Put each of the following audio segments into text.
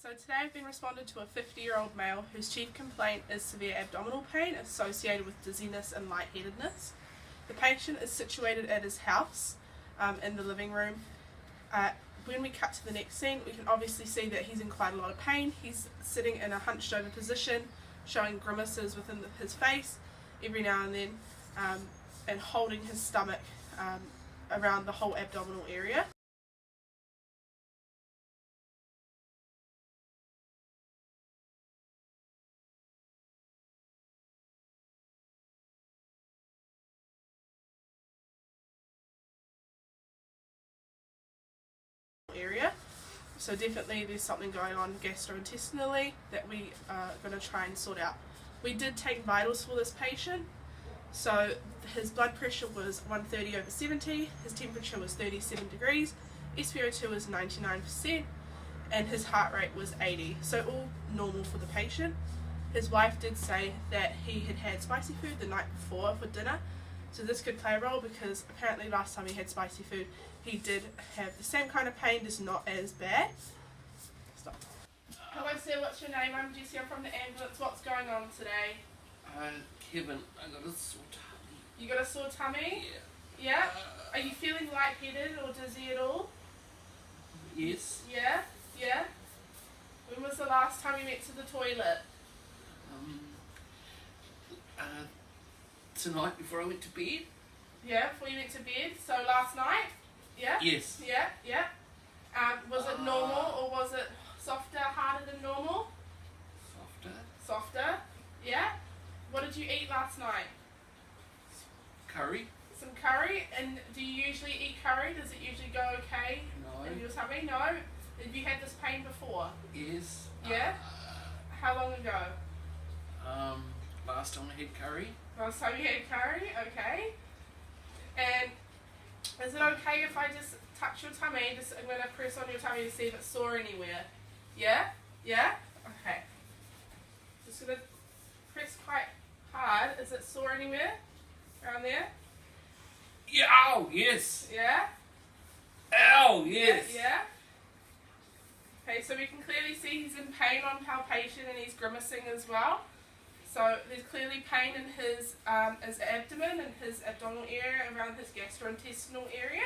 So today I've been responded to a 50-year-old male whose chief complaint is severe abdominal pain associated with dizziness and lightheadedness. The patient is situated at his house in the living room. When we cut to the next scene, we can obviously see that he's in quite a lot of pain. He's sitting in a hunched over position, showing grimaces within his face every now and then, and holding his stomach around the whole abdominal area. So definitely there's something going on gastrointestinally that we are going to try and sort out. We did take vitals for this patient. So his blood pressure was 130/70, his temperature was 37 degrees, SpO2 was 99%, and his heart rate was 80. So all normal for the patient. His wife did say that he had had spicy food the night before for dinner. So this could play a role because apparently last time he had spicy food he did have the same kind of pain, just not as bad. Stop. Hello sir, what's your name? I'm Jessie, I'm from the ambulance. What's going on today? Kevin, I got a sore tummy. You got a sore tummy? Yeah. Yeah? Are you feeling lightheaded or dizzy at all? Yes. Yeah? Yeah? When was the last time you went to the toilet? Tonight before I went to bed. Yeah, before you went to bed. So last night? Yeah? Yes. Yeah, yeah. Was it normal or was it softer, harder than normal? Softer. Softer? Yeah? What did you eat last night? Curry. Some curry? And do you usually eat curry? Does it usually go okay No. in your tummy? No? Have you had this pain before? Yes. Yeah? How long ago? Last time I had curry. Last time you had curry? Okay. And is it okay if I just touch your tummy? I'm going to press on your tummy to see if it's sore anywhere. Yeah? Yeah? Okay. Just going to press quite hard. Is it sore anywhere? Around there? Yeah. Oh, yes. Yeah? Ow, yes. Yeah? Okay, so we can clearly see he's in pain on palpation and he's grimacing as well. So there's clearly pain in his abdomen and his abdominal area, around his gastrointestinal area.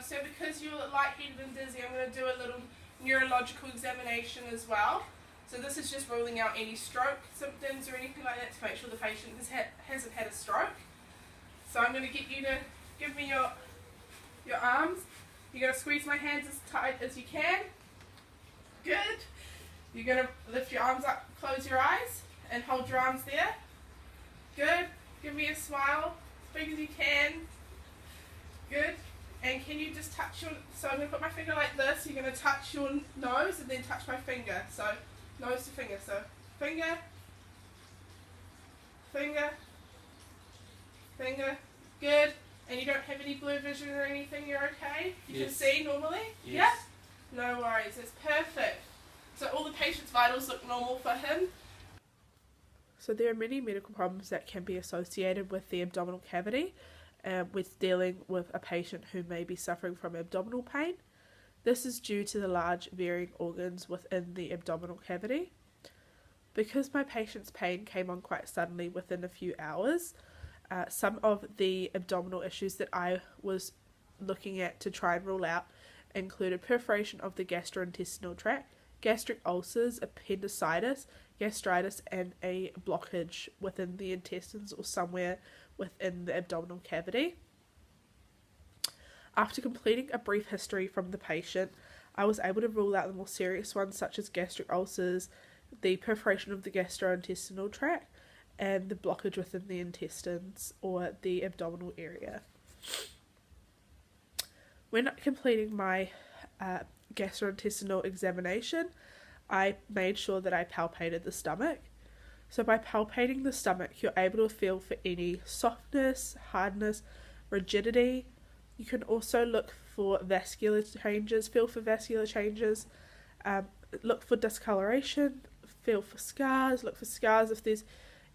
So because you're lightheaded and dizzy, I'm going to do a little neurological examination as well. So this is just ruling out any stroke symptoms or anything like that to make sure the patient hasn't had a stroke. So I'm going to get you to give me your arms. You're going to squeeze my hands as tight as you can. Good. You're going to lift your arms up, close your eyes, and hold your arms there. Good. Give me a smile, as big as you can. Good. And can you just touch your, so I'm going to put my finger like this, you're going to touch your nose and then touch my finger. So nose to finger. So finger, finger, finger. Good. And you don't have any blue vision or anything, you're okay? You can see normally? Yes. Yeah? No worries, it's perfect. So all the patient's vitals look normal for him. So there are many medical problems that can be associated with the abdominal cavity, with dealing with a patient who may be suffering from abdominal pain. This is due to the large varying organs within the abdominal cavity. Because my patient's pain came on quite suddenly within a few hours, some of the abdominal issues that I was looking at to try and rule out included perforation of the gastrointestinal tract, gastric ulcers, appendicitis, gastritis, and a blockage within the intestines or somewhere within the abdominal cavity. After completing a brief history from the patient, I was able to rule out the more serious ones such as gastric ulcers, the perforation of the gastrointestinal tract, and the blockage within the intestines or the abdominal area. When completing my gastrointestinal examination, I made sure that I palpated the stomach. So by palpating the stomach, you're able to feel for any softness, hardness, rigidity. You can also look for vascular changes, feel for vascular changes, look for discoloration, feel for scars, look for scars if there's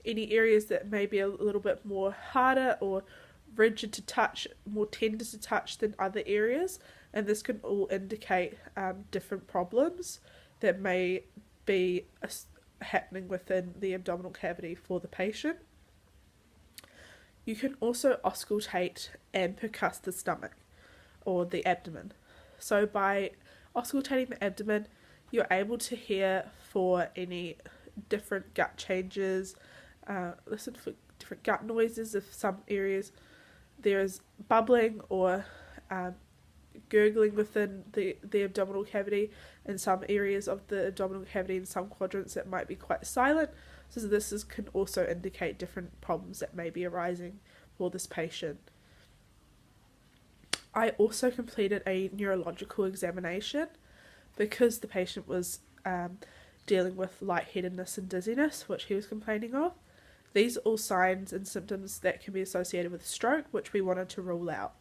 any areas that may be a little bit more harder or rigid to touch, more tender to touch than other areas, and this can all indicate different problems that may be happening within the abdominal cavity for the patient. You can also auscultate and percuss the stomach or the abdomen. So by auscultating the abdomen, you're able to hear for any different gut changes, listen for different gut noises. If some areas there is bubbling or gurgling within the abdominal cavity, in some areas of the abdominal cavity, in some quadrants it might be quite silent. So this can also indicate different problems that may be arising for this patient. I also completed a neurological examination because the patient was dealing with lightheadedness and dizziness, which he was complaining of. These are all signs and symptoms that can be associated with stroke, which we wanted to rule out.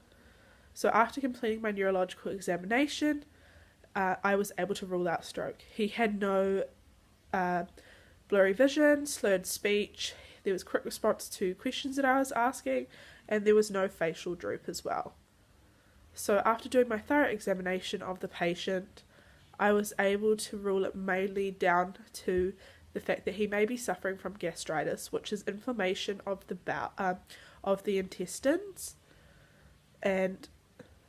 So after completing my neurological examination, I was able to rule out stroke. He had no blurry vision, slurred speech, there was quick response to questions that I was asking, and there was no facial droop as well. So after doing my thorough examination of the patient, I was able to rule it mainly down to the fact that he may be suffering from gastritis, which is inflammation of the intestines, and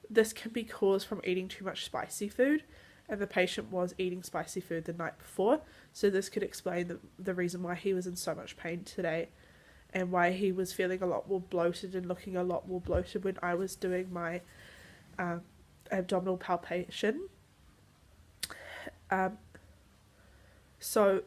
this can be caused from eating too much spicy food, and the patient was eating spicy food the night before, so this could explain the reason why he was in so much pain today, and why he was feeling a lot more bloated and looking a lot more bloated when I was doing my abdominal palpation. So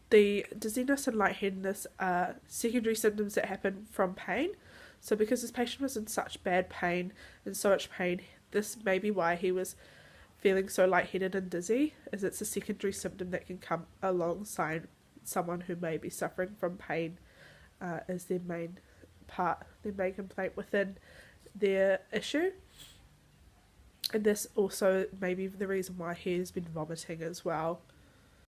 the dizziness and lightheadedness are secondary symptoms that happen from pain. So because this patient was in such bad pain, this may be why he was feeling so lightheaded and dizzy, as it's a secondary symptom that can come alongside someone who may be suffering from pain as their main complaint within their issue. And this also may be the reason why he has been vomiting as well.